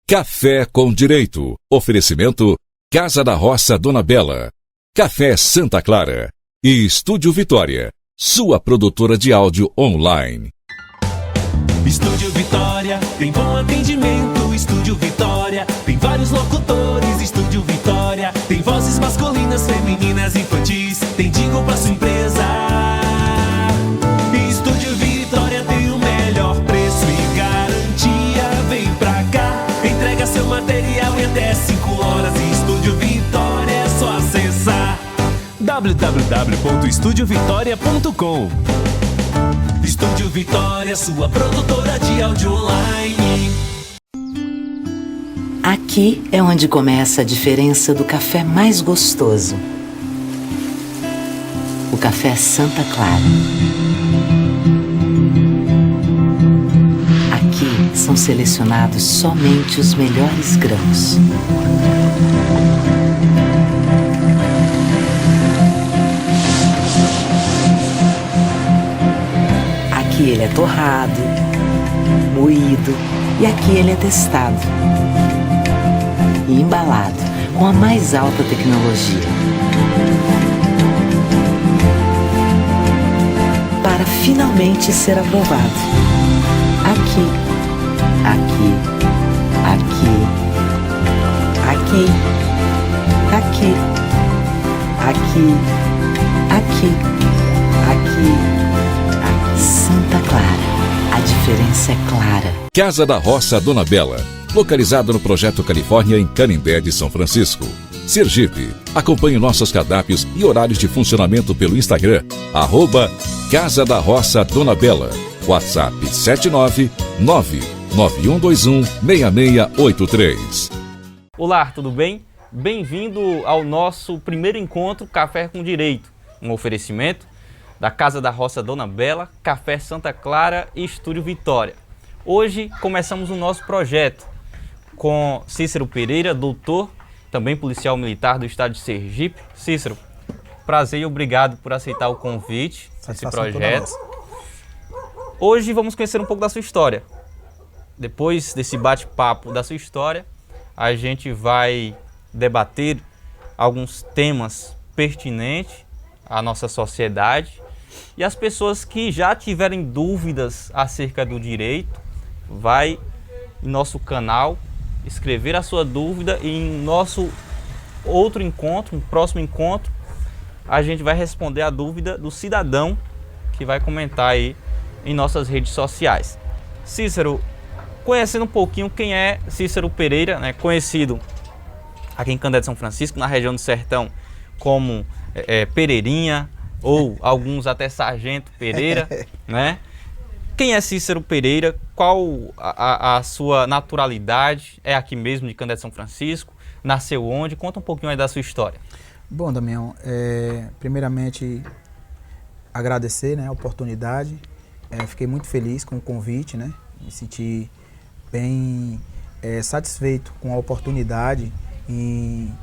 Café com Direito. Oferecimento Casa da Roça Dona Bela, Café Santa Clara e Estúdio Vitória, sua produtora de áudio online. Estúdio Vitória, tem bom atendimento. Estúdio Vitória, tem vários locutores. Estúdio Vitória, tem vozes masculinas, femininas, infantis. Tem jingle pra sua empresa. Estúdio Vitória tem o melhor preço e garantia. Vem pra cá, entrega seu material em até 5 horas. Estúdio Vitória, é só acessar www.estudiovitória.com. Estúdio Vitória, sua produtora de áudio online. Aqui é onde começa a diferença do café mais gostoso. O Café Santa Clara. Aqui são selecionados somente os melhores grãos. Aqui ele é torrado, moído e aqui ele é testado e embalado com a mais alta tecnologia para finalmente ser aprovado. Aqui, aqui, aqui, aqui, aqui, aqui, aqui, aqui. Santa Clara, a diferença é clara. Casa da Roça Dona Bela, localizado no Projeto Califórnia, em Canindé de São Francisco, Sergipe. Acompanhe nossos cardápios e horários de funcionamento pelo Instagram, @Casa da Roça Dona Bela. WhatsApp 79991216683. Olá, tudo bem? Bem-vindo ao nosso primeiro encontro Café com Direito, um oferecimento da Casa da Roça Dona Bela, Café Santa Clara e Estúdio Vitória. Hoje começamos o nosso projeto com Cícero Pereira, doutor, também policial militar do estado de Sergipe. Cícero, prazer e obrigado por aceitar o convite desse projeto. Hoje vamos conhecer um pouco da sua história. Depois desse bate-papo da sua história, a gente vai debater alguns temas pertinentes à nossa sociedade. E as pessoas que já tiverem dúvidas acerca do direito, vai em nosso canal escrever a sua dúvida e em nosso outro encontro, um próximo encontro, a gente vai responder a dúvida do cidadão que vai comentar aí em nossas redes sociais. Cícero, conhecendo um pouquinho quem é Cícero Pereira, né, conhecido aqui em Canindé de São Francisco, na região do Sertão, como Pereirinha, ou alguns até Sargento Pereira, né? Quem é Cícero Pereira? Qual a sua naturalidade? É aqui mesmo de Canindé de São Francisco? Nasceu onde? Conta um pouquinho aí da sua história. Bom, Damião, primeiramente agradecer, né, a oportunidade. Fiquei muito feliz com o convite, né? Me senti bem satisfeito com a oportunidade em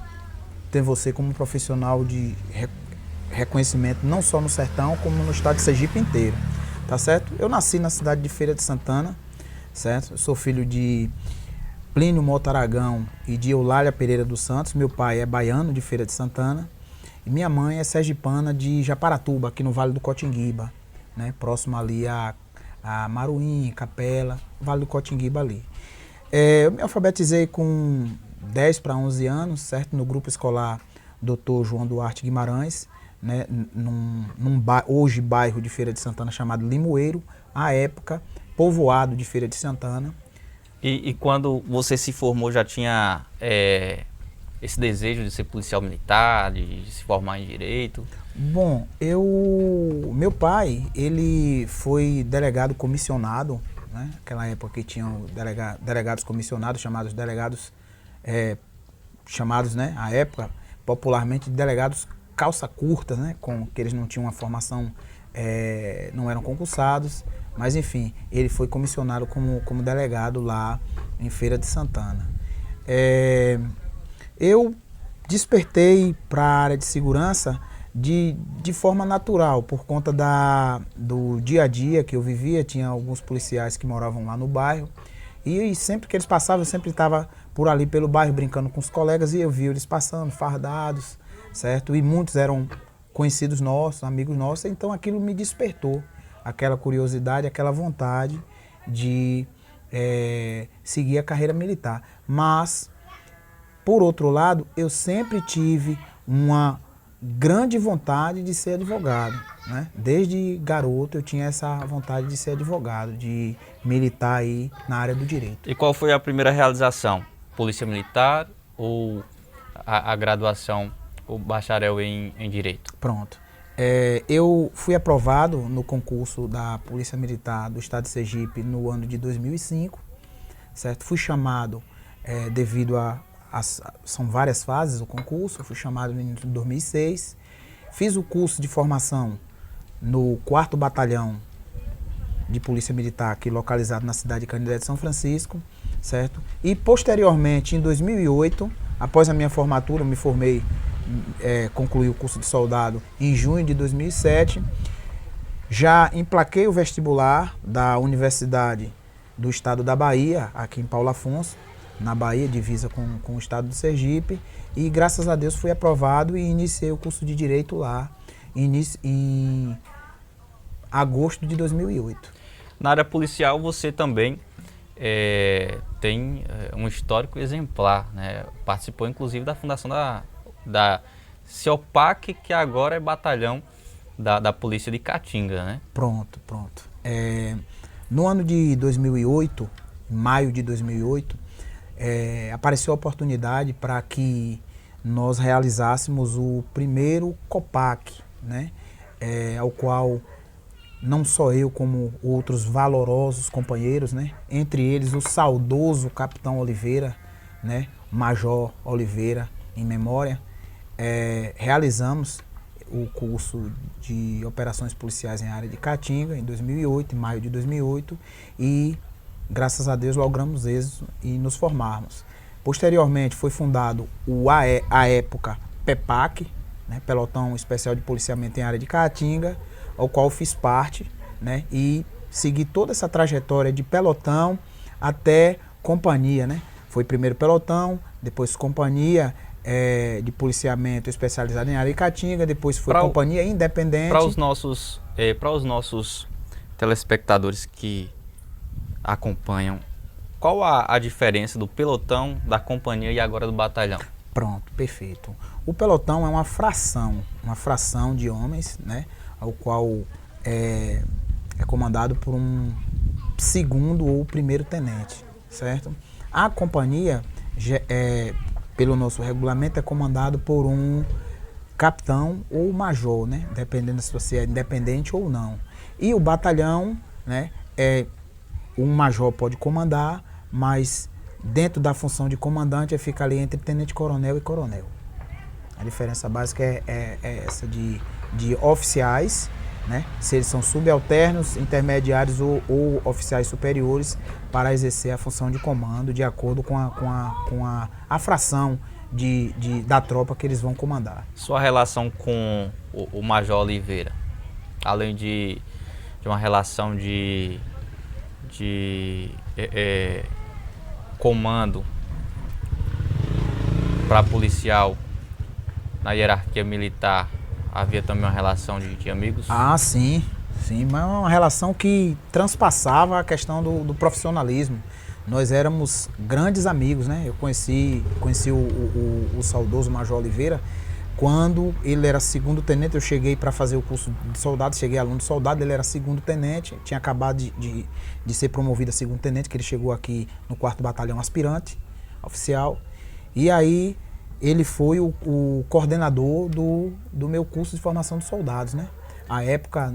ter você como profissional de reconhecimento não só no Sertão, como no estado de Sergipe inteiro, tá certo? Eu nasci na cidade de Feira de Santana, certo? Eu sou filho de Plínio Mota Aragão e de Eulália Pereira dos Santos. Meu pai é baiano de Feira de Santana e minha mãe é sergipana de Japaratuba, aqui no Vale do Cotinguiba, né? Próximo ali a Maruim, Capela, Vale do Cotinguiba ali. Eu me alfabetizei com 10 para 11 anos, certo? No grupo escolar Dr. João Duarte Guimarães, né, hoje bairro de Feira de Santana chamado Limoeiro, à época povoado de Feira de Santana. E quando você se formou já tinha esse desejo de ser policial militar, de se formar em direito? Bom, meu pai, ele foi delegado comissionado, né, naquela época que tinham delegados comissionados, chamados delegados, chamados, né, à época, popularmente delegados calça curta, né, que eles não tinham uma formação, não eram concursados, mas enfim, ele foi comissionado como delegado lá em Feira de Santana. Eu despertei para a área de segurança de forma natural, por conta do dia a dia que eu vivia. Tinha alguns policiais que moravam lá no bairro E sempre que eles passavam, eu sempre estava por ali pelo bairro brincando com os colegas e eu vi eles passando, fardados, certo? E muitos eram conhecidos nossos, amigos nossos, então aquilo me despertou aquela curiosidade, aquela vontade de seguir a carreira militar. Mas, por outro lado, eu sempre tive uma grande vontade de ser advogado, né? Desde garoto eu tinha essa vontade de ser advogado, de militar aí na área do direito. E qual foi a primeira realização? Polícia Militar ou a graduação, o bacharel em Direito? Pronto. Eu fui aprovado no concurso da Polícia Militar do Estado de Sergipe no ano de 2005, certo? Fui chamado devido são várias fases o concurso, eu fui chamado em 2006, fiz o curso de formação no 4º Batalhão de Polícia Militar, aqui localizado na cidade de Canindé de São Francisco, certo? E posteriormente, em 2008, após a minha formatura, eu me formei, concluí o curso de soldado em junho de 2007, já emplaquei o vestibular da Universidade do Estado da Bahia, aqui em Paulo Afonso, na Bahia, divisa com o estado do Sergipe, e graças a Deus fui aprovado e iniciei o curso de Direito lá em agosto de 2008. Na área policial você também tem um histórico exemplar, né? Participou inclusive da fundação da CEOPAC, que agora é batalhão da Polícia de Caatinga, né? Pronto. No ano de 2008, em maio de 2008, apareceu a oportunidade para que nós realizássemos o primeiro COPAC, né? Ao qual não só eu, como outros valorosos companheiros, né? Entre eles o saudoso Capitão Oliveira, né? Major Oliveira, em memória, realizamos o curso de Operações Policiais em área de Caatinga em 2008, em maio de 2008, e graças a Deus logramos êxito e nos formarmos. Posteriormente foi fundado a época PEPAC, né, Pelotão Especial de Policiamento em Área de Caatinga, ao qual fiz parte, né, e segui toda essa trajetória de pelotão até companhia, né? Foi primeiro pelotão, depois companhia de policiamento especializada em Área de Caatinga, depois foi companhia independente. Para os nossos telespectadores que acompanham, qual a diferença do pelotão, da companhia e agora do batalhão? Pronto, perfeito. O pelotão é uma fração de homens, né, ao qual é comandado por um segundo ou primeiro tenente, certo? A companhia, pelo nosso regulamento, é comandado por um capitão ou major, né, dependendo se você é independente ou não. E o batalhão, né, um major pode comandar, mas dentro da função de comandante fica ali entre tenente-coronel e coronel. A diferença básica é essa de oficiais, né? Se eles são subalternos, intermediários ou oficiais superiores, para exercer a função de comando de acordo com a fração da tropa que eles vão comandar. Sua relação com o Major Oliveira, além de uma relação de comando para policial na hierarquia militar, havia também uma relação de amigos? Ah, sim, mas é uma relação que transpassava a questão do profissionalismo. Nós éramos grandes amigos, né? Eu conheci o saudoso Major Oliveira quando ele era segundo tenente. Eu cheguei para fazer o curso de soldado, cheguei aluno de soldado, ele era segundo tenente, tinha acabado de ser promovido a segundo tenente, que ele chegou aqui no 4º Batalhão aspirante, oficial, e aí ele foi o coordenador do meu curso de formação de soldados, né? À época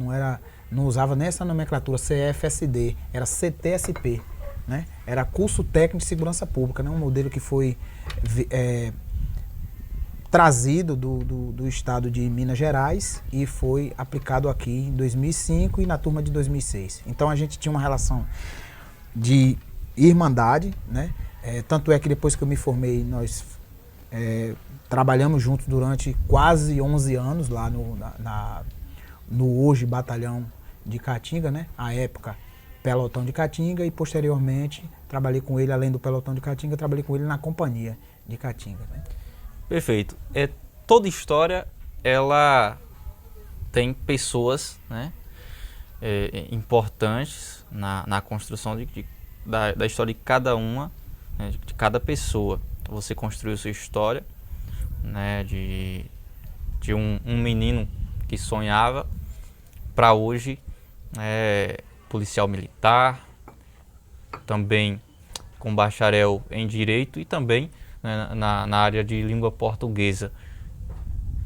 não usava nem essa nomenclatura CFSD, era CTSP, né? Era Curso Técnico de Segurança Pública, né? Um modelo que foi trazido do estado de Minas Gerais e foi aplicado aqui em 2005 e na turma de 2006. Então a gente tinha uma relação de irmandade, né? Tanto é que depois que eu me formei, nós trabalhamos juntos durante quase 11 anos lá no hoje Batalhão de Caatinga, né? À época pelotão de Caatinga e posteriormente trabalhei com ele, além do pelotão de Caatinga, trabalhei com ele na companhia de Caatinga, né? Perfeito. Toda história, ela tem pessoas, né, importantes na construção da história de cada uma, né, de cada pessoa. Você construiu sua história, né, de um menino que sonhava para hoje policial militar, também com bacharel em Direito e também, né, na área de língua portuguesa.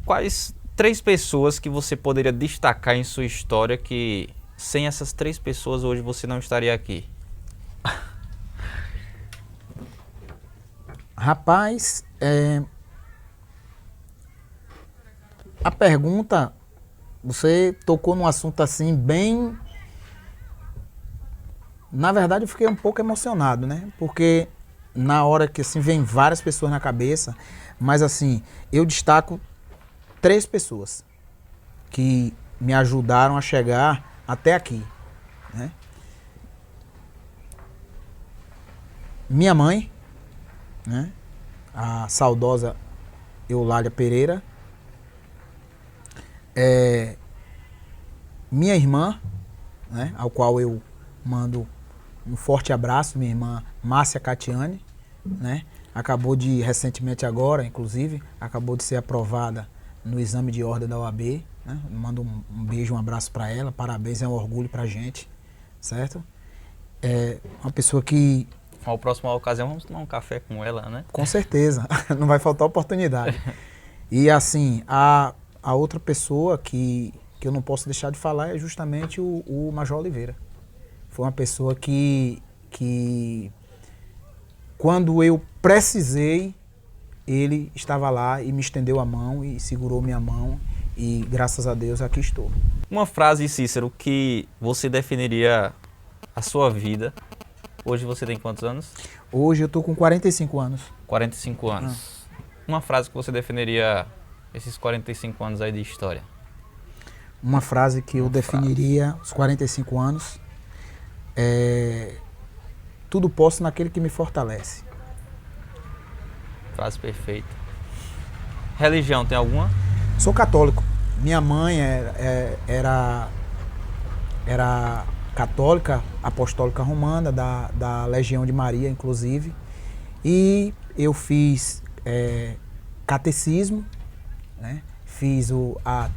Quais 3 pessoas que você poderia destacar em sua história que sem essas 3 pessoas hoje você não estaria aqui? Rapaz, a pergunta, você tocou num assunto assim bem... Na verdade eu fiquei um pouco emocionado, né? Porque na hora que assim vem várias pessoas na cabeça, mas assim, eu destaco 3 pessoas que me ajudaram a chegar até aqui, né? Minha mãe, né? A saudosa Eulália Pereira, minha irmã, né? Ao qual eu mando um forte abraço, minha irmã Márcia Catiane, né? Acabou recentemente agora, inclusive, acabou de ser aprovada no exame de ordem da OAB, né? Mando um beijo, um abraço para ela, parabéns, é um orgulho pra gente, certo? É uma pessoa que... Na próxima ocasião vamos tomar um café com ela, né? Com certeza, não vai faltar oportunidade. E assim, a outra pessoa que eu não posso deixar de falar é justamente o Major Oliveira. Foi uma pessoa que quando eu precisei, ele estava lá e me estendeu a mão e segurou minha mão e graças a Deus aqui estou. Uma frase, Cícero, que você definiria a sua vida. Hoje você tem quantos anos? Hoje eu estou com 45 anos. 45 anos. Uma frase que você definiria esses 45 anos aí de história. Uma frase que eu definiria os 45 anos é: tudo posso naquele que me fortalece. Frase perfeita. Religião, tem alguma? Sou católico. Minha mãe era católica, apostólica romana, da Legião de Maria, inclusive. E eu fiz catecismo, né? Fiz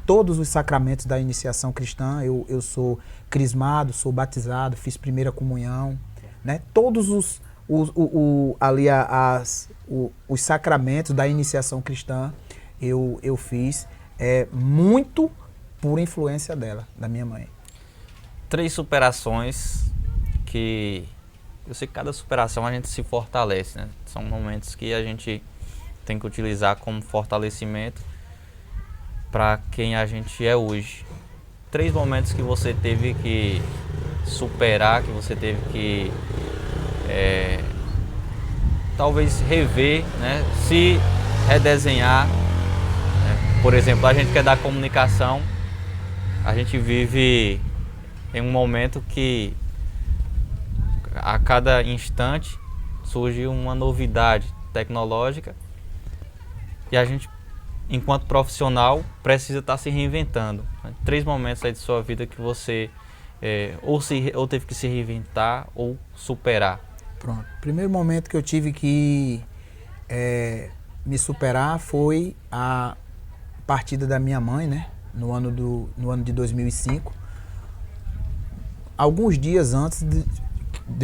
todos os sacramentos da iniciação cristã. Eu sou crismado, sou batizado, fiz primeira comunhão, né? Todos os sacramentos da iniciação cristã eu fiz, muito por influência dela, da minha mãe. 3 superações que eu sei que cada superação a gente se fortalece, né? São momentos que a gente tem que utilizar como fortalecimento para quem a gente é hoje. 3 momentos que você teve que superar, que você teve que talvez rever, né? Se redesenhar, né? Por exemplo, a gente que é da comunicação, a gente vive em um momento que a cada instante surge uma novidade tecnológica e a gente, enquanto profissional, precisa estar se reinventando. 3 momentos aí de sua vida que você ou teve que se reinventar ou superar. Pronto. O primeiro momento que eu tive que me superar foi a partida da minha mãe, né? No ano de 2005. Alguns dias antes de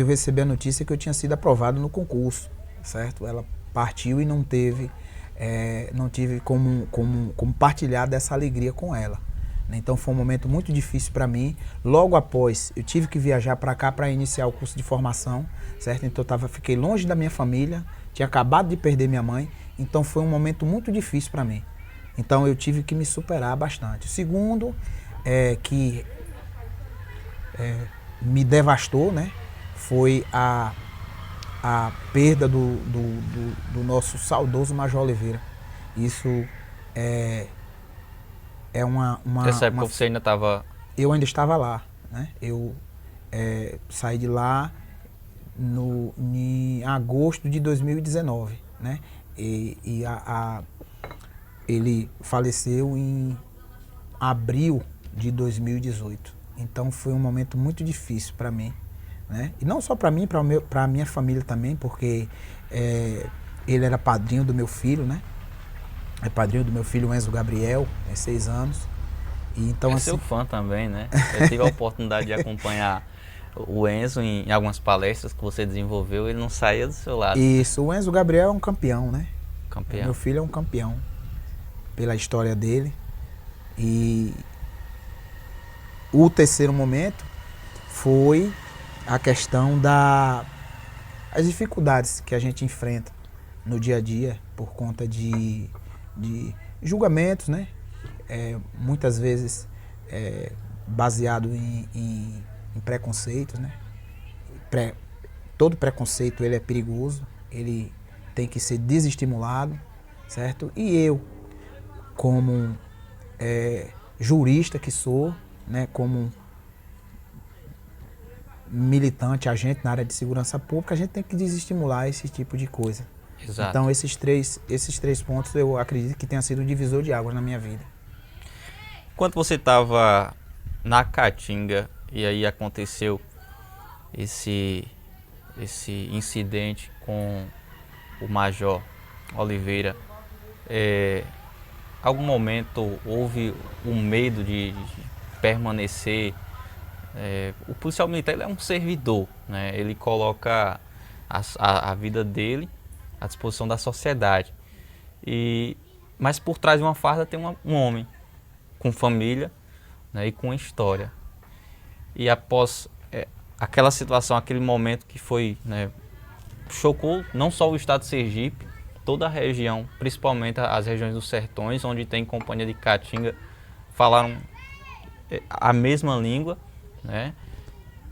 eu receber a notícia que eu tinha sido aprovado no concurso, certo? Ela partiu e não tive como partilhar dessa alegria com ela. Então foi um momento muito difícil para mim. Logo após, eu tive que viajar para cá para iniciar o curso de formação, certo? Então fiquei longe da minha família, tinha acabado de perder minha mãe, então foi um momento muito difícil para mim. Então eu tive que me superar bastante. O segundo que me devastou, né? Foi a perda do nosso saudoso Major Oliveira. Isso é uma... Nessa época você ainda estava... Eu ainda estava lá, né? saí de lá em agosto de 2019, né? Ele faleceu em abril de 2018. Então foi um momento muito difícil para mim, né? E não só para mim, para a minha família também, porque ele era padrinho do meu filho, né? É padrinho do meu filho, Enzo Gabriel, tem 6 anos. E então, seu fã também, né? Eu tive a oportunidade de acompanhar o Enzo em algumas palestras que você desenvolveu, ele não saía do seu lado. Isso, o Enzo Gabriel é um campeão, né? Campeão. Meu filho é um campeão pela história dele. E o terceiro momento foi a questão as dificuldades que a gente enfrenta no dia a dia por conta de julgamentos, né? Muitas vezes baseado em preconceitos, né? Todo preconceito ele é perigoso, ele tem que ser desestimulado, certo? E eu, como jurista que sou, né? Como militante, agente na área de segurança pública, a gente tem que desestimular esse tipo de coisa. Exato. Então esses três pontos eu acredito que tenha sido um divisor de águas na minha vida. Quando você estava na Caatinga e aí aconteceu esse incidente com o Major Oliveira, algum momento houve um medo de permanecer? O policial militar ele é um servidor, né? Ele coloca a vida dele à disposição da sociedade. Mas por trás de uma farda tem um homem com família, né, e com história. E após aquela situação, aquele momento que foi, né, chocou não só o estado de Sergipe, toda a região, principalmente as regiões dos sertões, onde tem companhia de Caatinga, falaram a mesma língua, né?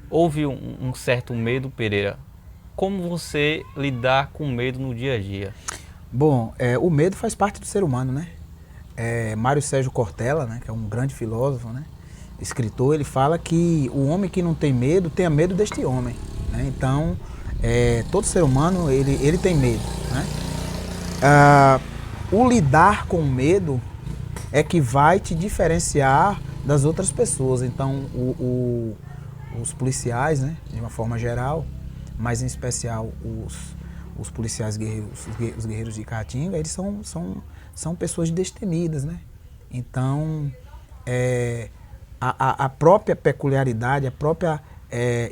Houve um certo medo, Pereira. Como você lidar com medo no dia a dia? Bom, o medo faz parte do ser humano, né? Mário Sérgio Cortella, né, que é um grande filósofo, né, escritor, ele fala que o homem que não tem medo, tenha medo deste homem, né? Então, todo ser humano, ele tem medo, né? O lidar com o medo é que vai te diferenciar das outras pessoas. Então, os policiais, né, de uma forma geral, mas em especial os policiais guerreiros, os guerreiros de Caatinga, eles são pessoas destemidas, né? Então, a própria peculiaridade, a própria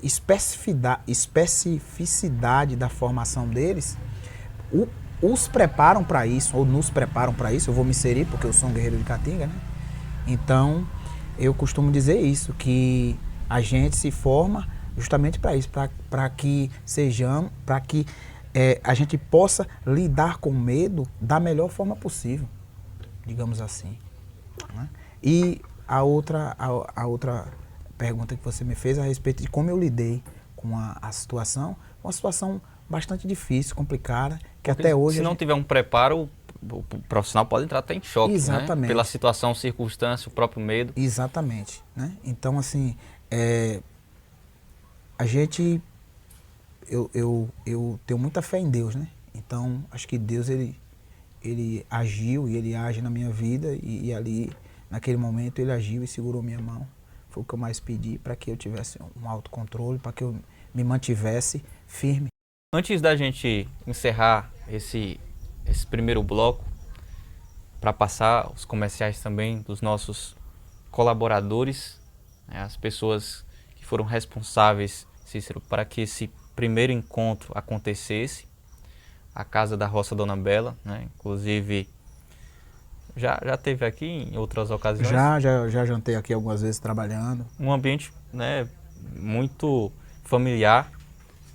especificidade da formação deles os preparam para isso, ou nos preparam para isso. Eu vou me inserir porque eu sou um guerreiro de Caatinga, né? Então, eu costumo dizer isso, que a gente se forma justamente para isso, para que a gente possa lidar com o medo da melhor forma possível, digamos assim, né? E a outra pergunta que você me fez a respeito de como eu lidei com a situação, uma situação bastante difícil, complicada, que porque até hoje... Se não tiver um preparo, o profissional pode entrar até em choque, exatamente, né? Pela situação, circunstância, o próprio medo. Exatamente, né? Então, assim, a gente... Eu tenho muita fé em Deus, né? Então, acho que Deus, ele agiu e ele age na minha vida e ali, naquele momento, ele agiu e segurou minha mão. Foi o que eu mais pedi, para que eu tivesse um autocontrole, para que eu me mantivesse firme. Antes da gente encerrar esse primeiro bloco, para passar os comerciais também dos nossos colaboradores, né, as pessoas que foram responsáveis, Cícero, para que esse primeiro encontro acontecesse, a Casa da Roça Dona Bela, né? Inclusive, já teve aqui em outras ocasiões? Já jantei aqui algumas vezes trabalhando. Um ambiente, né, muito familiar.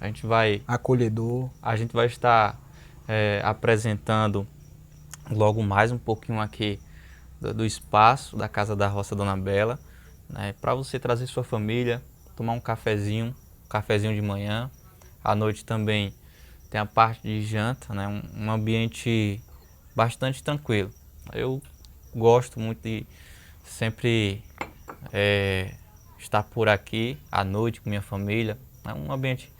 A gente vai... Acolhedor. A gente vai estar apresentando logo mais um pouquinho aqui do espaço da Casa da Roça Dona Bela, né, para você trazer sua família, tomar um cafezinho de manhã. À noite também tem a parte de janta, né, um ambiente bastante tranquilo. Eu gosto muito de sempre estar por aqui à noite com minha família. É um ambiente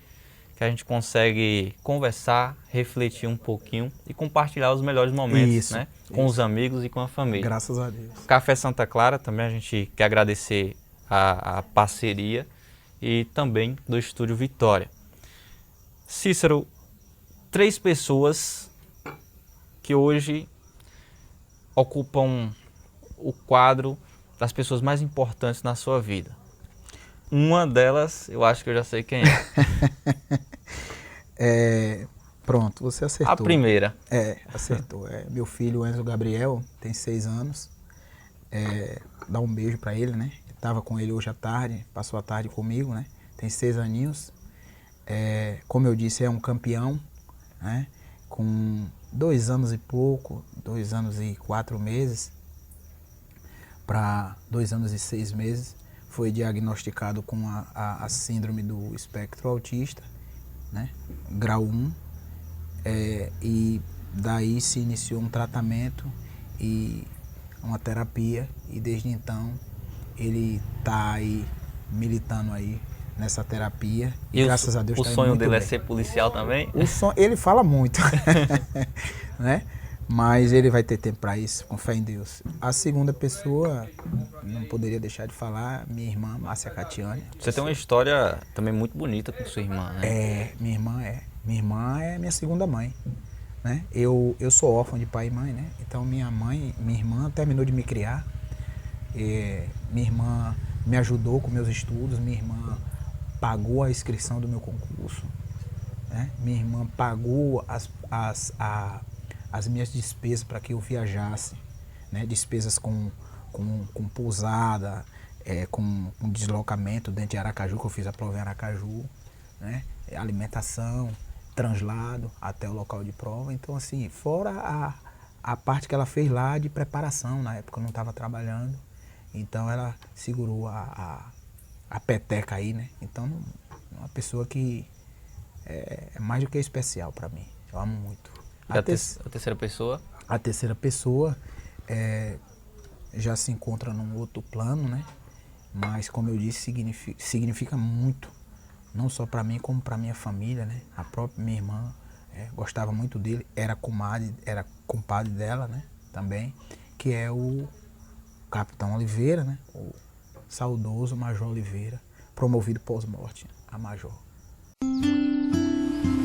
que a gente consegue conversar, refletir um pouquinho e compartilhar os melhores momentos, né? Com os amigos e com a família. Graças a Deus. Café Santa Clara, também a gente quer agradecer a parceria e também do Estúdio Vitória. Cícero, 3 pessoas que hoje ocupam o quadro das pessoas mais importantes na sua vida. Uma delas, eu acho que eu já sei quem é. Pronto, você acertou. A primeira. Acertou. Meu filho Enzo Gabriel, tem 6 anos. Dá um beijo pra ele, né? Estava com ele hoje à tarde, passou a tarde comigo, né? Tem 6 aninhos. Como eu disse, é um campeão, né? Com 2 anos e pouco, 2 anos e 4 meses, para 2 anos e 6 meses, foi diagnosticado com a síndrome do espectro autista, né? Grau 1, e daí se iniciou um tratamento e uma terapia, e desde então ele está aí militando aí nessa terapia e graças a Deus o tá sonho muito dele bem. é ser policial também? Ele fala muito, né? Mas ele vai ter tempo para isso, com fé em Deus. A segunda pessoa, não poderia deixar de falar, minha irmã, Márcia Catiane. Você tem uma história também muito bonita com sua irmã, né? Minha irmã é minha segunda mãe, né? Eu sou órfão de pai e mãe, né? Então minha irmã terminou de me criar. Minha irmã me ajudou com meus estudos, minha irmã pagou a inscrição do meu concurso, né? Minha irmã pagou as minhas despesas para que eu viajasse, né? Despesas com pousada, com deslocamento dentro de Aracaju, que eu fiz a prova em Aracaju, né? Alimentação, translado até o local de prova. Então, assim, fora a parte que ela fez lá de preparação, na época eu não estava trabalhando, então ela segurou a peteca aí, né? Então, uma pessoa que é mais do que especial para mim, eu amo muito. A terceira pessoa? A terceira pessoa já se encontra num outro plano, né? Mas, como eu disse, significa muito, não só para mim, como para minha família, né? A própria minha irmã gostava muito dele, era compadre dela, né? Também, que é o Capitão Oliveira, né? O saudoso Major Oliveira, promovido pós-morte a Major.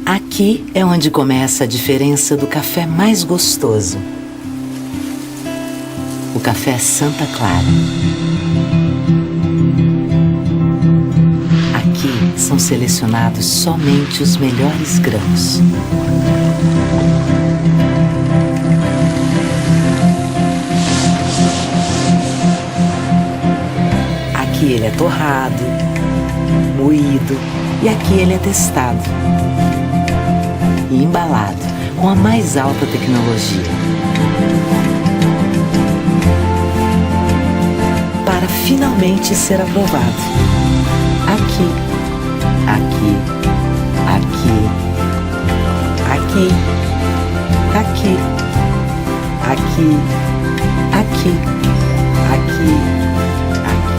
Aqui é onde começa a diferença do café mais gostoso. O café Santa Clara. Aqui são selecionados somente os melhores grãos. Aqui ele é torrado, moído e aqui ele é testado e embalado com a mais alta tecnologia. Para finalmente ser aprovado. Aqui, aqui, aqui, aqui, aqui, aqui, aqui, aqui, aqui.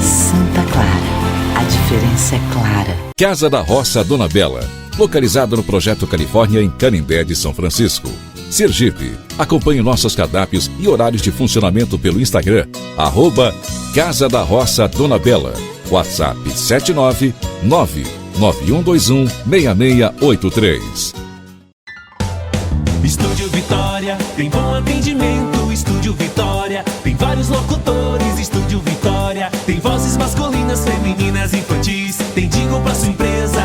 Santa Clara. A diferença é clara. Casa da Roça Dona Bela, localizada no Projeto Califórnia em Canindé de São Francisco. Sergipe. Acompanhe nossos cardápios e horários de funcionamento pelo Instagram, @Casa da Roça Dona Bela. WhatsApp 79991216683. Estúdio Vitória, tem bom atendimento. Estúdio Vitória, tem vários locutores. Estúdio Vitória, tem vozes masculinas, femininas, infantis. Tem jingle pra sua empresa.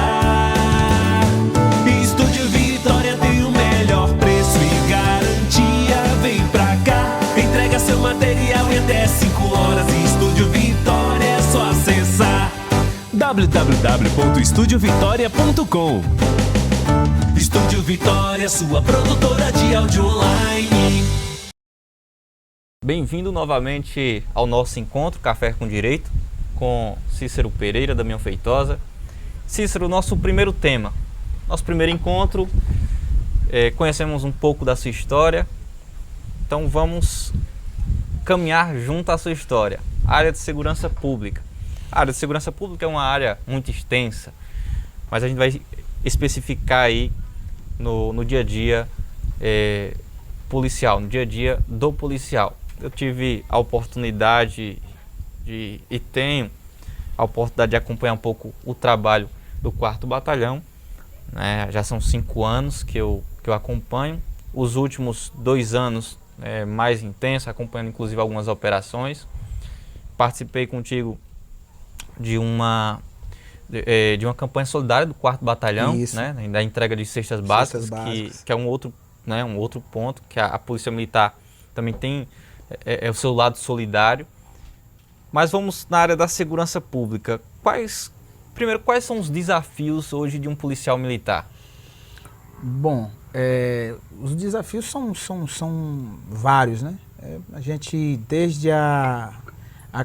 Estúdio Vitória tem o melhor preço e garantia. Vem pra cá, entrega seu material em até 5 horas. Estúdio Vitória, é só acessar www.estudiovitória.com. Estúdio Vitória, sua produtora de áudio online. Bem-vindo novamente ao nosso encontro Café com Direito, com Cícero Pereira, da Minha Feitosa. Cícero, nosso primeiro tema, nosso primeiro encontro, conhecemos um pouco da sua história, então vamos caminhar junto à sua história. Área de segurança pública. A área de segurança pública é uma área muito extensa, mas a gente vai especificar aí no dia a dia policial, no dia a dia do policial. Eu tive a oportunidade e tenho a oportunidade de acompanhar um pouco o trabalho do 4º Batalhão, né? Já são 5 anos que eu acompanho, os últimos 2 anos mais intenso, acompanhando inclusive algumas operações. Participei contigo de uma campanha solidária do 4º Batalhão, né? Da entrega de cestas básicas, que é um outro, né? Um outro ponto, que a Polícia Militar também tem o seu lado solidário. Mas vamos na área da segurança pública. Primeiro, quais são os desafios hoje de um policial militar? Bom, os desafios são vários, né? A gente, desde a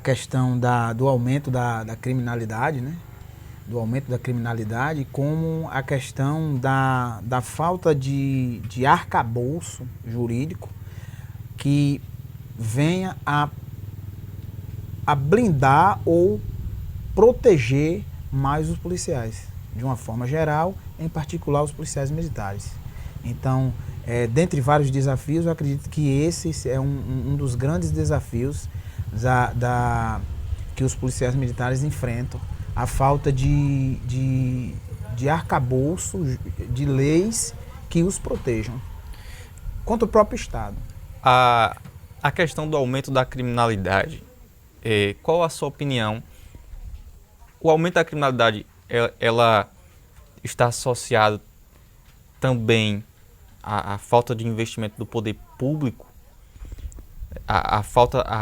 questão do aumento da criminalidade, né? Do aumento da criminalidade, como a questão da falta de arcabouço jurídico que venha a blindar ou proteger mais os policiais, de uma forma geral, em particular os policiais militares. Então, dentre vários desafios, eu acredito que esse é um dos grandes desafios que os policiais militares enfrentam, a falta de arcabouço, de leis que os protejam contra o próprio Estado. A questão do aumento da criminalidade, qual a sua opinião? O aumento da criminalidade, ela está associado também à falta de investimento do poder público,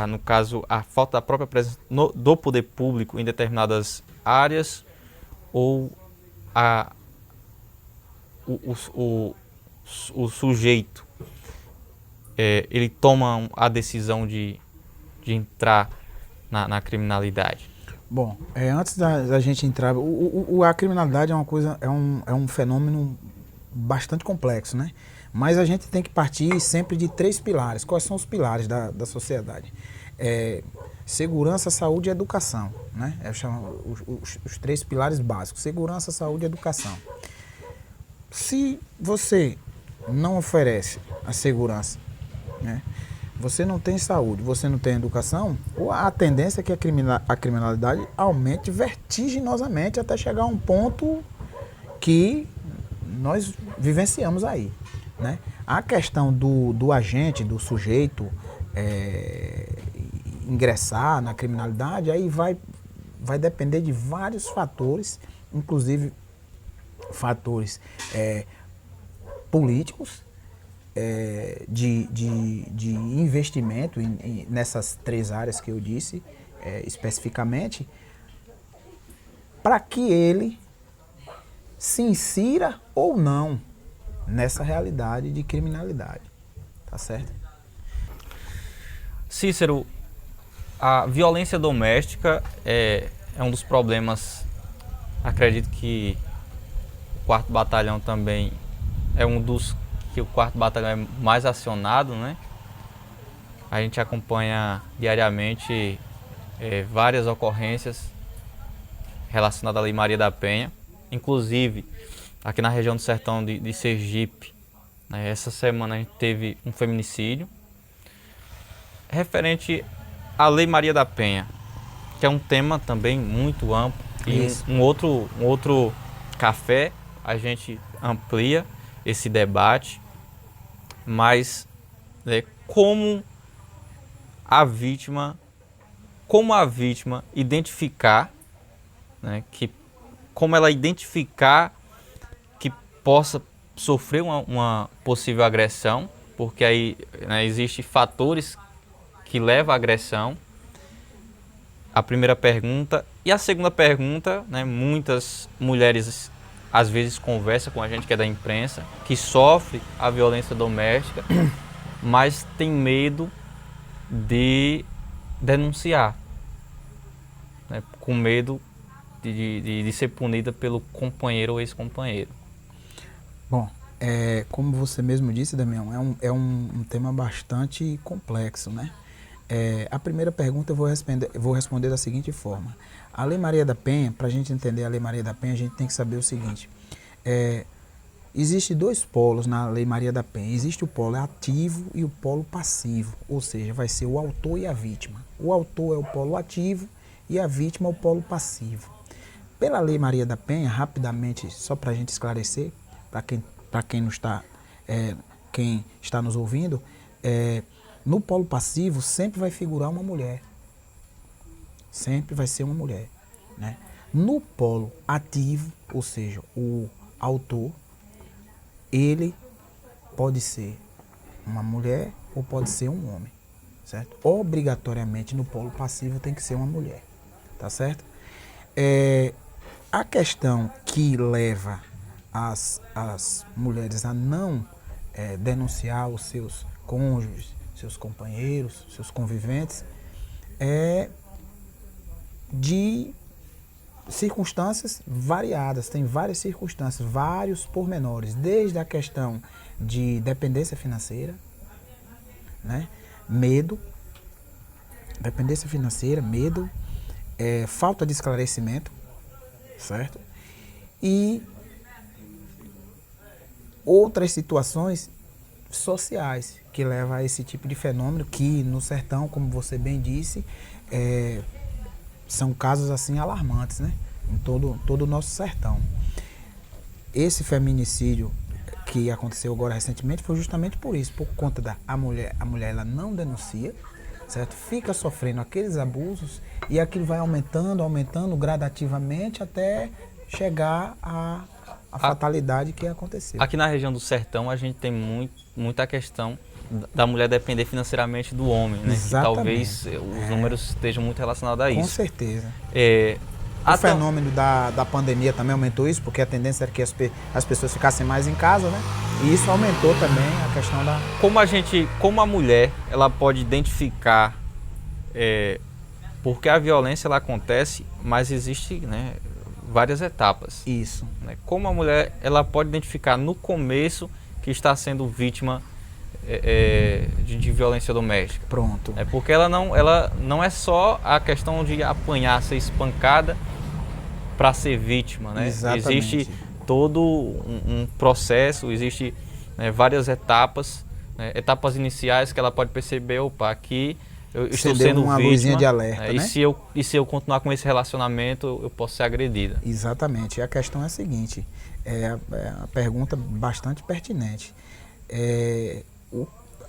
no caso, a falta da própria presença do poder público em determinadas áreas, ou o sujeito ele toma a decisão de entrar na criminalidade? Bom, antes da gente entrar, a criminalidade é uma coisa, é um fenômeno bastante complexo, né? Mas a gente tem que partir sempre de 3 pilares. Quais são os pilares da sociedade? Segurança, saúde e educação, né? Eu chamo os 3 pilares básicos: segurança, saúde e educação. Se você não oferece a segurança, né? Você não tem saúde, você não tem educação, a tendência é que a criminalidade aumente vertiginosamente até chegar a um ponto que nós vivenciamos aí, né? A questão do agente, do sujeito ingressar na criminalidade, aí vai depender de vários fatores, inclusive fatores políticos, de investimento nessas 3 áreas que eu disse especificamente, para que ele se insira ou não nessa realidade de criminalidade. Tá certo? Cícero, a violência doméstica é um dos problemas, acredito que o 4º Batalhão também é um dos que o 4º Batalhão é mais acionado, né? A gente acompanha diariamente várias ocorrências relacionadas à Lei Maria da Penha, inclusive aqui na região do Sertão de Sergipe, né? Essa semana a gente teve um feminicídio referente à Lei Maria da Penha, que é um tema também muito amplo. E um outro café a gente amplia esse debate, mas como a vítima identificar, né, como ela identificar que possa sofrer uma possível agressão, porque aí, né, existem fatores que levam à agressão. A primeira pergunta. E a segunda pergunta, né, muitas mulheres às vezes conversam com a gente que é da imprensa, que sofre a violência doméstica, mas tem medo de denunciar, né, com medo de ser punida pelo companheiro ou ex-companheiro. Bom, como você mesmo disse, Damião, é um tema bastante complexo, né? A primeira pergunta eu vou responder da seguinte forma. A Lei Maria da Penha, para a gente entender a Lei Maria da Penha, a gente tem que saber o seguinte. Existem 2 polos na Lei Maria da Penha. Existe o polo ativo e o polo passivo, ou seja, vai ser o autor e a vítima. O autor é o polo ativo e a vítima é o polo passivo. Pela Lei Maria da Penha, rapidamente, só para a gente esclarecer, para quem está nos ouvindo, no polo passivo sempre vai figurar uma mulher. Sempre vai ser uma mulher, né? No polo ativo, ou seja, o autor, ele pode ser uma mulher ou pode ser um homem, certo? Obrigatoriamente no polo passivo tem que ser uma mulher, tá certo? A questão que leva as mulheres a não denunciar os seus cônjuges, seus companheiros, seus conviventes, é de circunstâncias variadas, tem várias circunstâncias, vários pormenores, desde a questão de dependência financeira, né? Medo, dependência financeira, medo, falta de esclarecimento, certo? E outras situações sociais que levam a esse tipo de fenômeno que no sertão, como você bem disse, são casos assim alarmantes, né? Em todo o nosso sertão. Esse feminicídio que aconteceu agora recentemente foi justamente por isso, por conta da mulher ela não denuncia, certo? Fica sofrendo aqueles abusos e aquilo vai aumentando gradativamente até chegar à fatalidade que aconteceu. Aqui na região do sertão a gente tem muita questão da mulher depender financeiramente do homem, né? Que talvez os números estejam muito relacionados a isso. Com certeza. O fenômeno da pandemia também aumentou isso, porque a tendência era que as pessoas ficassem mais em casa, né? E isso aumentou também a questão da... Como a mulher, ela pode identificar, porque a violência ela acontece, mas existe, né, várias etapas. Isso. Né? Como a mulher, ela pode identificar no começo que está sendo vítima de violência doméstica. Pronto. Porque ela não é só a questão de apanhar, ser espancada para ser vítima, né? Exatamente. Existe todo um processo, existe, né, várias etapas, né, etapas iniciais que ela pode perceber, opa, aqui eu estou sendo uma vítima, luzinha de alerta, né? E se eu continuar com esse relacionamento, eu posso ser agredida. Exatamente. E a questão é a seguinte, a pergunta bastante pertinente.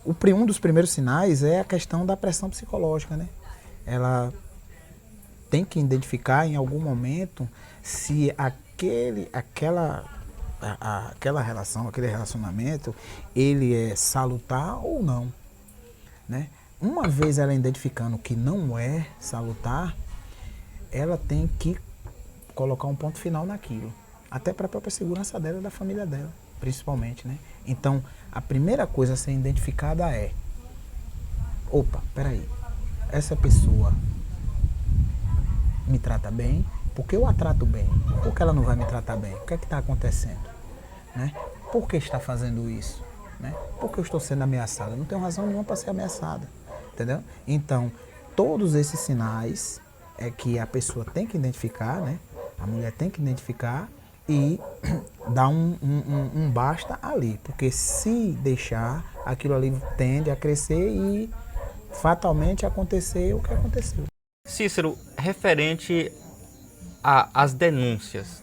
Um dos primeiros sinais é a questão da pressão psicológica, né? Ela tem que identificar em algum momento se aquela relação, aquele relacionamento, ele é salutar ou não, né? Uma vez ela identificando que não é salutar, ela tem que colocar um ponto final naquilo, até para a própria segurança dela e da família dela, principalmente, né? Então, a primeira coisa a ser identificada é: opa, peraí, essa pessoa me trata bem, porque eu a trato bem, por que ela não vai me tratar bem? O que é que está acontecendo? Né? Por que está fazendo isso? Né? Por que eu estou sendo ameaçada? Não tenho razão nenhuma para ser ameaçada, entendeu? Então, todos esses sinais é que a pessoa tem que identificar, né? A mulher tem que identificar e dar um basta ali, porque se deixar, aquilo ali tende a crescer e fatalmente acontecer o que aconteceu. Cícero, referente às denúncias,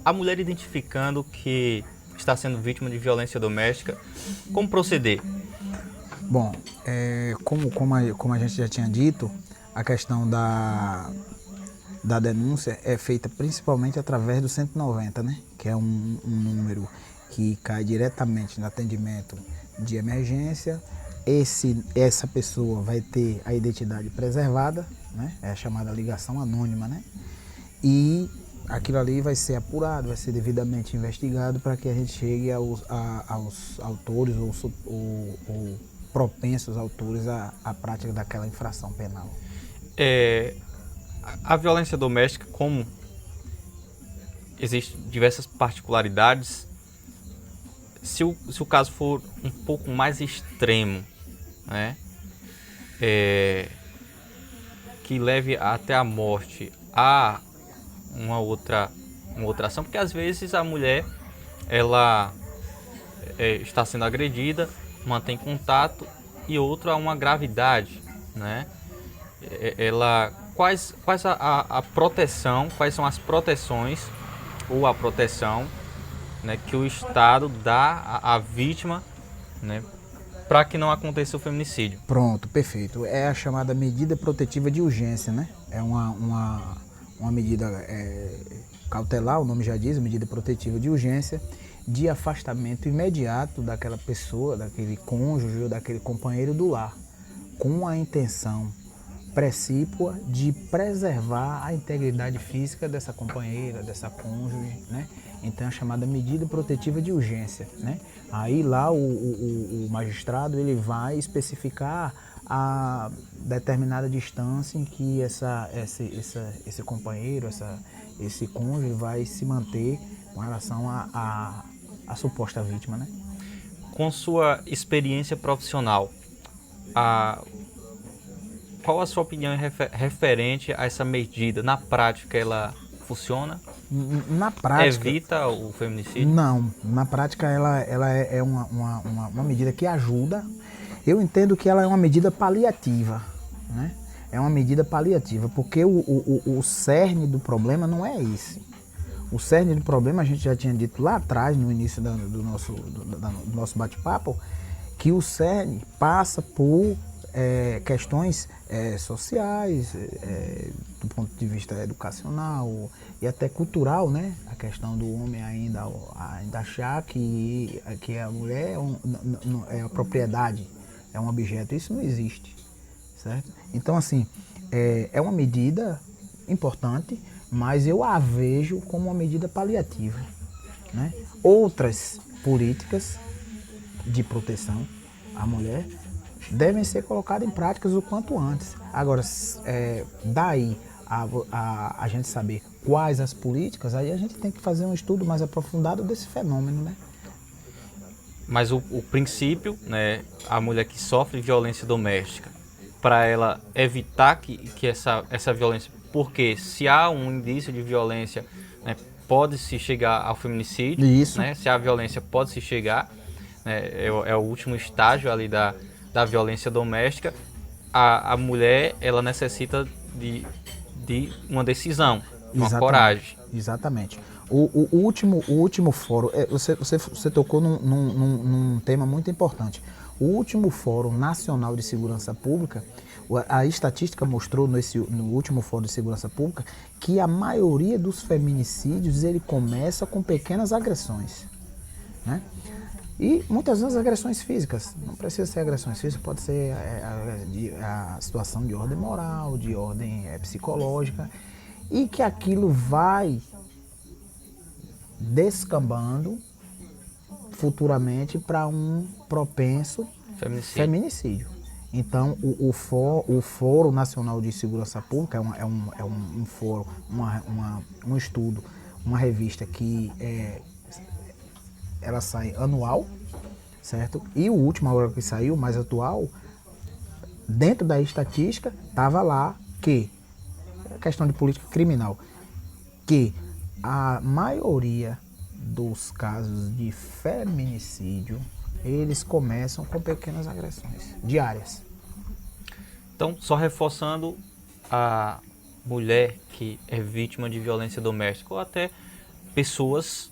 a mulher identificando que está sendo vítima de violência doméstica, como proceder? Bom, como a gente já tinha dito, a questão da denúncia é feita principalmente através do 190, né? Que é um número que cai diretamente no atendimento de emergência. Essa pessoa vai ter a identidade preservada, né? É a chamada ligação anônima, né? E aquilo ali vai ser apurado, vai ser devidamente investigado para que a gente chegue aos autores ou propensos autores à prática daquela infração penal. A violência doméstica, como existem diversas particularidades, se o caso for um pouco mais extremo, né, que leve até a morte a uma outra ação, porque às vezes a mulher ela está sendo agredida, mantém contato e outra a uma gravidade, né? Quais a proteção, quais são as proteções ou a proteção, né, que o Estado dá à vítima, né, para que não aconteça o feminicídio? Pronto, perfeito. É a chamada medida protetiva de urgência, né? É uma medida cautelar, o nome já diz, medida protetiva de urgência, de afastamento imediato daquela pessoa, daquele cônjuge ou daquele companheiro do lar, com a intenção precípua de preservar a integridade física dessa companheira, dessa cônjuge, né? Então é a chamada medida protetiva de urgência, né? Aí lá o magistrado ele vai especificar a determinada distância em que esse companheiro, esse cônjuge vai se manter com relação à suposta vítima, né? Com sua experiência profissional, qual a sua opinião referente a essa medida? Na prática, ela funciona? Na prática... Evita o feminicídio? Não, na prática ela é uma medida que ajuda. Eu entendo que ela é uma medida paliativa, né? É uma medida paliativa, porque o cerne do problema não é esse. O cerne do problema, a gente já tinha dito lá atrás, no início do nosso bate-papo, que o cerne passa por questões sociais, do ponto de vista educacional e até cultural, né? A questão do homem ainda achar que a mulher é a propriedade, é um objeto. Isso não existe, certo? Então, assim, é uma medida importante, mas eu a vejo como uma medida paliativa, né? Outras políticas de proteção à mulher devem ser colocadas em práticas o quanto antes. Agora, daí a gente saber quais as políticas, aí a gente tem que fazer um estudo mais aprofundado desse fenômeno, né? Mas o princípio, né, a mulher que sofre violência doméstica, para ela evitar que essa violência, porque se há um indício de violência, né, pode-se chegar ao feminicídio. Isso. Né, se há violência, pode-se chegar, né, é o último estágio ali da violência doméstica. A mulher, ela necessita de uma decisão, uma coragem. Exatamente. O último fórum, você tocou num tema muito importante. O último Fórum Nacional de Segurança Pública, a estatística mostrou no último Fórum de Segurança Pública que a maioria dos feminicídios ele começa com pequenas agressões, né? E muitas vezes agressões físicas, não precisa ser agressões físicas, pode ser a situação de ordem moral, de ordem psicológica, e que aquilo vai descambando futuramente para um propenso feminicídio. Então, o Fórum Nacional de Segurança Pública é um fórum, um estudo, uma revista que ela sai anual, certo? E o último agora que saiu, mais atual, dentro da estatística, estava lá que, questão de política criminal, que a maioria dos casos de feminicídio, eles começam com pequenas agressões diárias. Então, só reforçando, a mulher que é vítima de violência doméstica ou até pessoas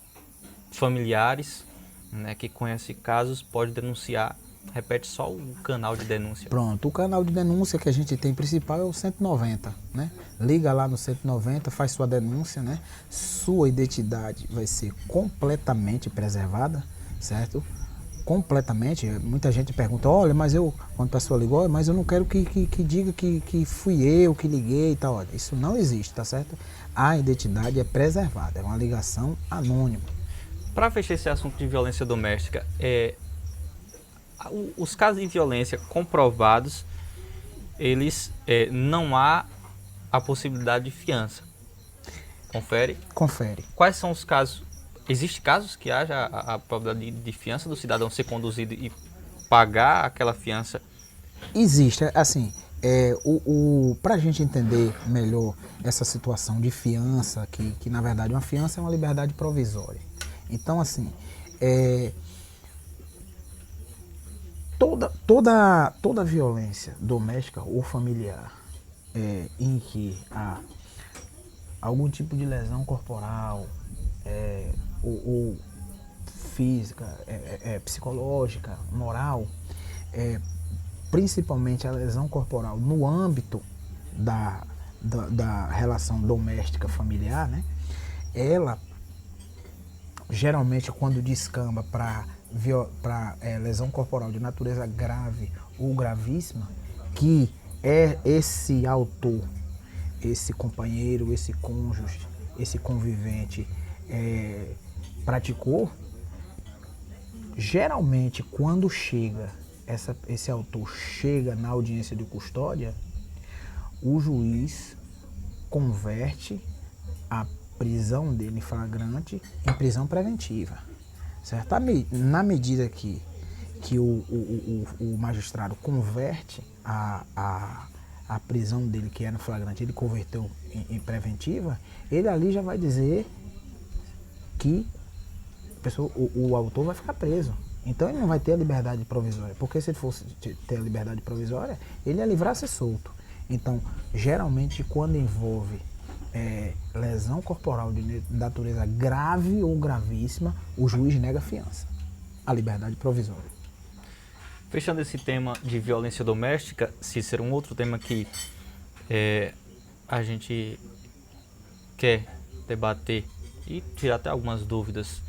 familiares, né, que conhecem casos, pode denunciar. Repete só o canal de denúncia. Pronto, o canal de denúncia que a gente tem principal é o 190, né? Liga lá no 190, faz sua denúncia, né? Sua identidade vai ser completamente preservada, certo? Completamente. Muita gente pergunta, olha, mas quando a pessoa ligou, mas eu não quero que diga que fui eu que liguei e tal. Olha, isso não existe, tá certo? A identidade é preservada, é uma ligação anônima. Para fechar esse assunto de violência doméstica, os casos de violência comprovados, eles não há a possibilidade de fiança. Confere? Confere. Quais são os casos? Existem casos que haja a probabilidade de fiança do cidadão ser conduzido e pagar aquela fiança Existe, assim, para a gente entender melhor essa situação de fiança, que na verdade uma fiança é uma liberdade provisória. Então, assim, toda violência doméstica ou familiar em que há algum tipo de lesão corporal ou física, psicológica, moral, principalmente a lesão corporal no âmbito da relação doméstica familiar, né? Ela geralmente quando descamba para lesão corporal de natureza grave ou gravíssima, que esse autor, esse companheiro, esse cônjuge, esse convivente praticou, geralmente quando esse autor chega na audiência de custódia, o juiz converte a prisão dele em flagrante em prisão preventiva, certo? Na medida que o magistrado converte a prisão dele, que era no flagrante, ele converteu em preventiva, ele ali já vai dizer que o autor vai ficar preso. Então ele não vai ter a liberdade provisória, porque se ele fosse ter a liberdade provisória, ele ia livrar-se solto. Então, geralmente, quando envolve lesão corporal de natureza grave ou gravíssima, o juiz nega a fiança, a liberdade provisória. Fechando esse tema de violência doméstica, Cícero, um outro tema que a gente quer debater e tirar até algumas dúvidas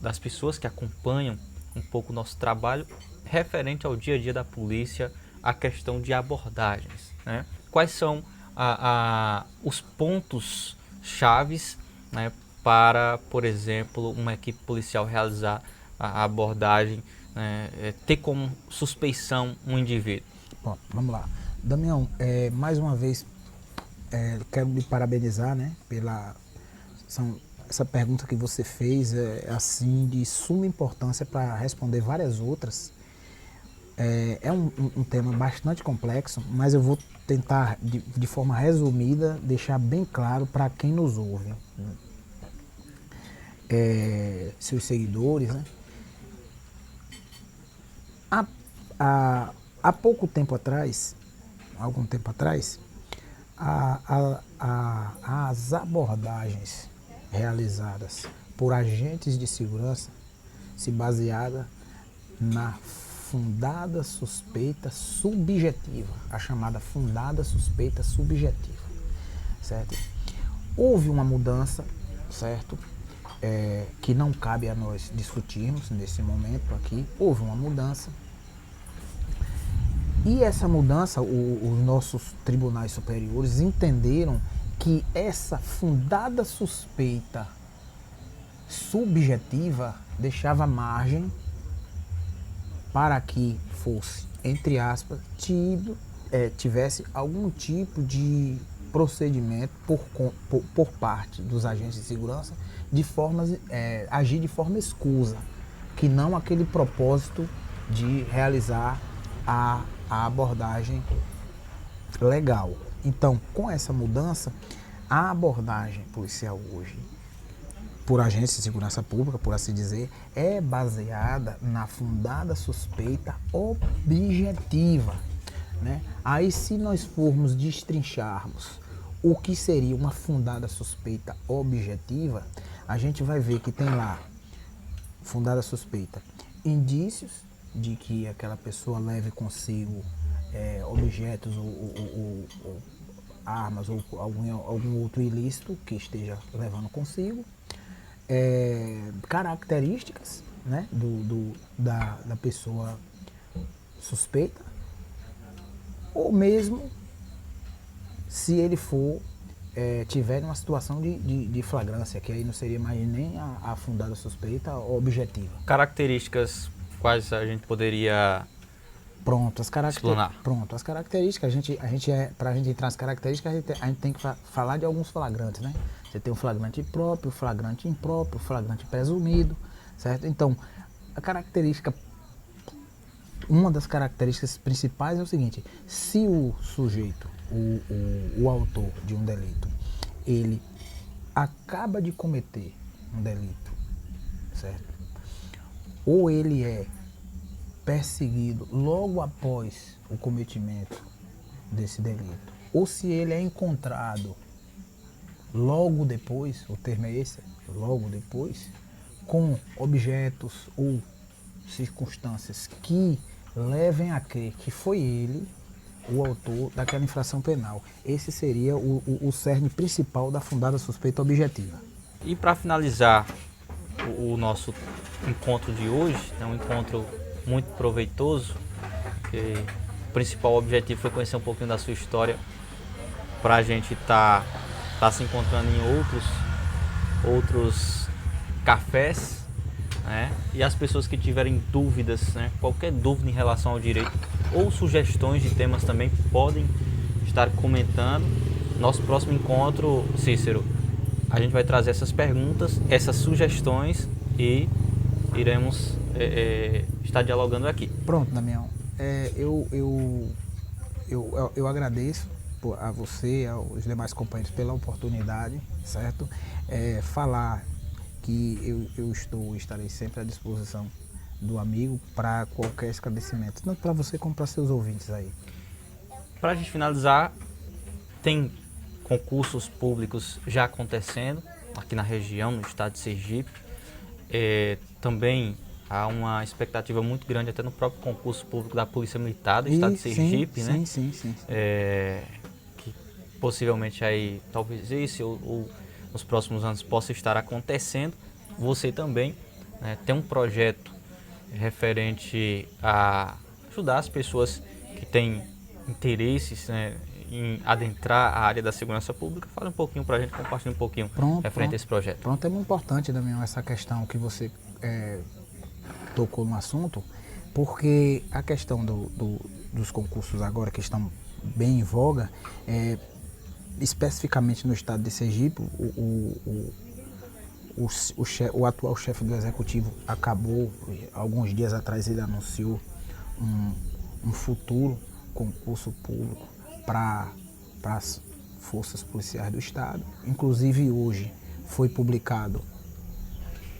das pessoas que acompanham um pouco o nosso trabalho referente ao dia a dia da polícia, a questão de abordagens, né? Quais são os pontos chaves, né, para, por exemplo, uma equipe policial realizar a abordagem, ter como suspeição um indivíduo? Bom, vamos lá. Damião, mais uma vez, quero lhe parabenizar, né, essa pergunta que você fez assim, de suma importância para responder várias outras. É um tema bastante complexo, mas eu vou tentar, de forma resumida, deixar bem claro para quem nos ouve. Seus seguidores, né? Há pouco tempo atrás, algum tempo atrás, as abordagens realizadas por agentes de segurança se baseavam na fundada suspeita subjetiva, a chamada fundada suspeita subjetiva, certo? Houve uma mudança, certo? Que não cabe a nós discutirmos nesse momento aqui. Houve uma mudança. E essa mudança, os nossos tribunais superiores entenderam que essa fundada suspeita subjetiva deixava margem para que fosse, entre aspas, tivesse algum tipo de procedimento por parte dos agentes de segurança de agir de forma escusa, que não aquele propósito de realizar a abordagem legal. Então, com essa mudança, a abordagem policial hoje, por agentes de segurança pública, por assim dizer, é baseada na fundada suspeita objetiva, né? Aí, se nós formos destrincharmos o que seria uma fundada suspeita objetiva, a gente vai ver que tem lá, fundada suspeita, indícios de que aquela pessoa leve consigo objetos ou armas ou algum outro ilícito que esteja levando consigo, características, né, da pessoa suspeita, ou mesmo se ele tiver uma situação de flagrância, que aí não seria mais nem a fundada suspeita objetiva. Características quais a gente poderia as características, para a gente entrar nas características, a gente tem que falar de alguns flagrantes, né? Você tem o flagrante próprio, o flagrante impróprio, o flagrante presumido, certo? Então, a característica uma das características principais é o seguinte: se o sujeito, o autor de um delito, ele acaba de cometer um delito, certo? Ou ele é perseguido logo após o cometimento desse delito, ou se ele é encontrado logo depois, o termo é esse, logo depois, com objetos ou circunstâncias que levem a crer que foi ele o autor daquela infração penal. Esse seria o cerne principal da fundada suspeita objetiva. E para finalizar o nosso encontro de hoje, é um encontro muito proveitoso, que o principal objetivo foi conhecer um pouquinho da sua história, para a gente tá se encontrando em outros cafés, né? E as pessoas que tiverem dúvidas, né? Qualquer dúvida em relação ao direito ou sugestões de temas também podem estar comentando. Nosso próximo encontro, Cícero, a gente vai trazer essas perguntas, essas sugestões e iremos estar dialogando aqui. Pronto, Damião. Eu agradeço a você, aos demais companheiros pela oportunidade, certo? Falar que eu estarei sempre à disposição do amigo para qualquer esclarecimento, tanto para você como para seus ouvintes aí. Para a gente finalizar, tem concursos públicos já acontecendo aqui na região, no estado de Sergipe. Também há uma expectativa muito grande até no próprio concurso público da Polícia Militar do estado de Sergipe, né? Sim. Que possivelmente aí, talvez esse ou nos próximos anos possa estar acontecendo. Você também, né, tem um projeto referente a ajudar as pessoas que têm interesses, né, em adentrar a área da segurança pública. Fala um pouquinho para a gente, compartilhar um pouquinho referente a esse projeto. Pronto, é muito importante, Damião, essa questão que você tocou no assunto, porque a questão dos concursos agora que estão bem em voga, especificamente no estado de Sergipe, o atual chefe do executivo acabou, alguns dias atrás ele anunciou um futuro concurso público para as forças policiais do estado. Inclusive hoje foi publicado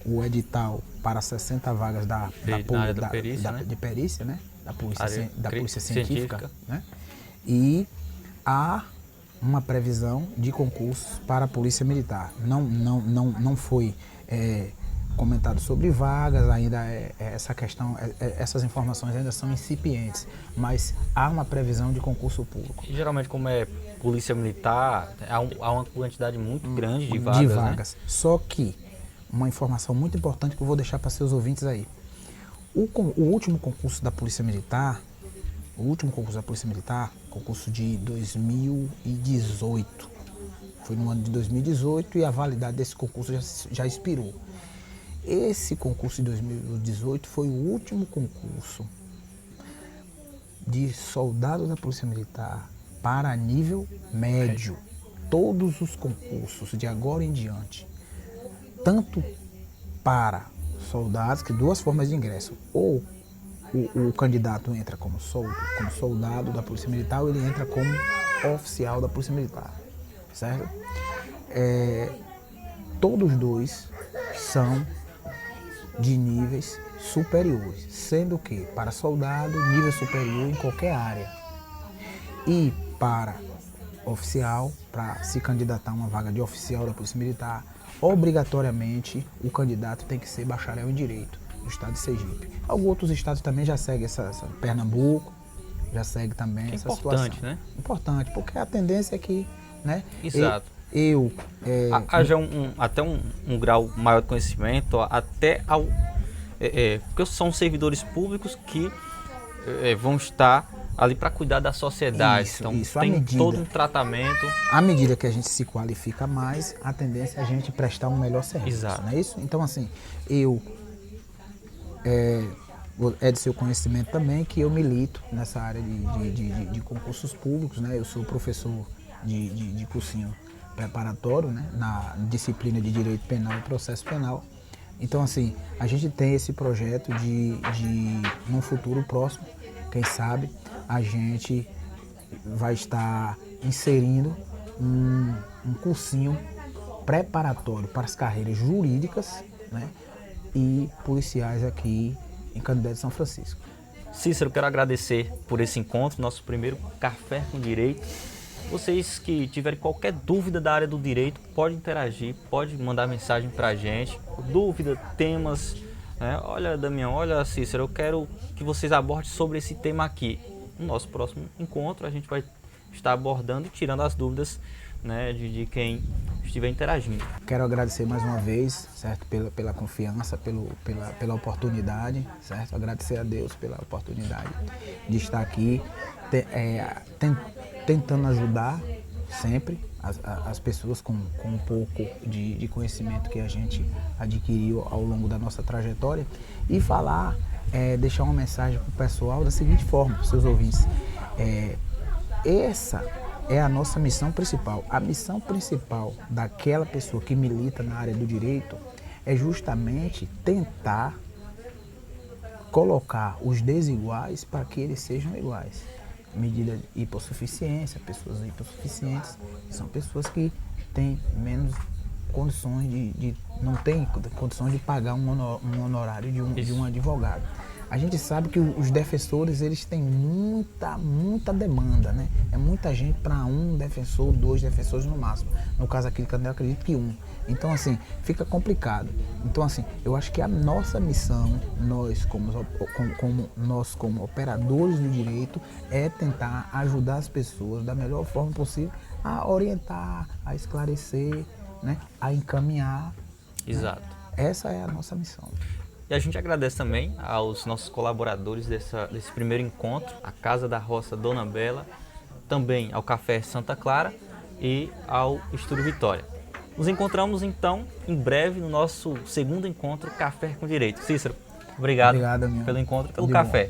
o edital para 60 vagas de perícia, né? Da polícia científica, né? E há uma previsão de concursos para a Polícia Militar. Não foi comentado sobre vagas, ainda essa questão, essas informações ainda são incipientes, mas há uma previsão de concurso público. E, geralmente, como é Polícia Militar, há uma quantidade muito grande de vagas. Né? Só que uma informação muito importante que eu vou deixar para seus ouvintes aí. O último concurso da Polícia Militar, concurso de 2018, foi no ano de 2018 e a validade desse concurso já expirou. Esse concurso de 2018 foi o último concurso de soldado da Polícia Militar para nível médio. Todos os concursos de agora em diante, tanto para soldados, que duas formas de ingresso, ou o candidato entra como soldado da Polícia Militar ou ele entra como oficial da Polícia Militar, certo? Todos dois são de níveis superiores, sendo que para soldado, nível superior em qualquer área, e para oficial, para se candidatar a uma vaga de oficial da Polícia Militar, obrigatoriamente o candidato tem que ser bacharel em Direito do estado de Sergipe. Alguns outros estados também já seguem essa Pernambuco já segue também essa situação. Importante, né? Importante, porque a tendência é que, né? Exato. Haja até um grau maior de conhecimento, porque são servidores públicos que vão estar ali para cuidar da sociedade. Então tem todo um tratamento. À medida que a gente se qualifica mais, a tendência é a gente prestar um melhor serviço. Exato. Não é isso? Então, assim, é de seu conhecimento também que eu milito nessa área de concursos públicos, né? Eu sou professor de cursinho preparatório, né? Na disciplina de Direito Penal e Processo Penal Então, assim, a gente tem esse projeto de num futuro próximo, quem sabe, a gente vai estar inserindo um cursinho preparatório para as carreiras jurídicas, né, e policiais aqui em Canindé de São Francisco. Cícero, quero agradecer por esse encontro, nosso primeiro Café com Direito. Vocês que tiverem qualquer dúvida da área do direito, pode interagir, pode mandar mensagem para a gente. Dúvida, temas, né? Olha, Damião, olha, Cícero, eu quero que vocês abordem sobre esse tema aqui. No nosso próximo encontro, a gente vai estar abordando e tirando as dúvidas, né, de quem estiver interagindo. Quero agradecer mais uma vez, certo, pela confiança, pela oportunidade, certo? Agradecer a Deus pela oportunidade de estar aqui, tentando ajudar sempre as pessoas com um pouco de conhecimento que a gente adquiriu ao longo da nossa trajetória e falar, deixar uma mensagem para o pessoal da seguinte forma, para os seus ouvintes. Essa é a nossa missão principal. A missão principal daquela pessoa que milita na área do direito é justamente tentar colocar os desiguais para que eles sejam iguais. Medida de hipossuficiência, pessoas hipossuficientes são pessoas que têm menos condições não têm condições de pagar um honorário de um advogado. A gente sabe que os defensores, eles têm muita demanda, né? É muita gente para um defensor, 2 defensores no máximo. No caso aqui, eu acredito que 1. Então, assim, fica complicado. Então, assim, eu acho que a nossa missão, nós como operadores do direito, é tentar ajudar as pessoas da melhor forma possível a orientar, a esclarecer, né? A encaminhar. Exato. Né? Essa é a nossa missão. E a gente agradece também aos nossos colaboradores desse primeiro encontro, a Casa da Roça Dona Bela, também ao Café Santa Clara e ao Estúdio Vitória. Nos encontramos então em breve no nosso segundo encontro Café com Direito. Cícero, obrigado pelo encontro e pelo café.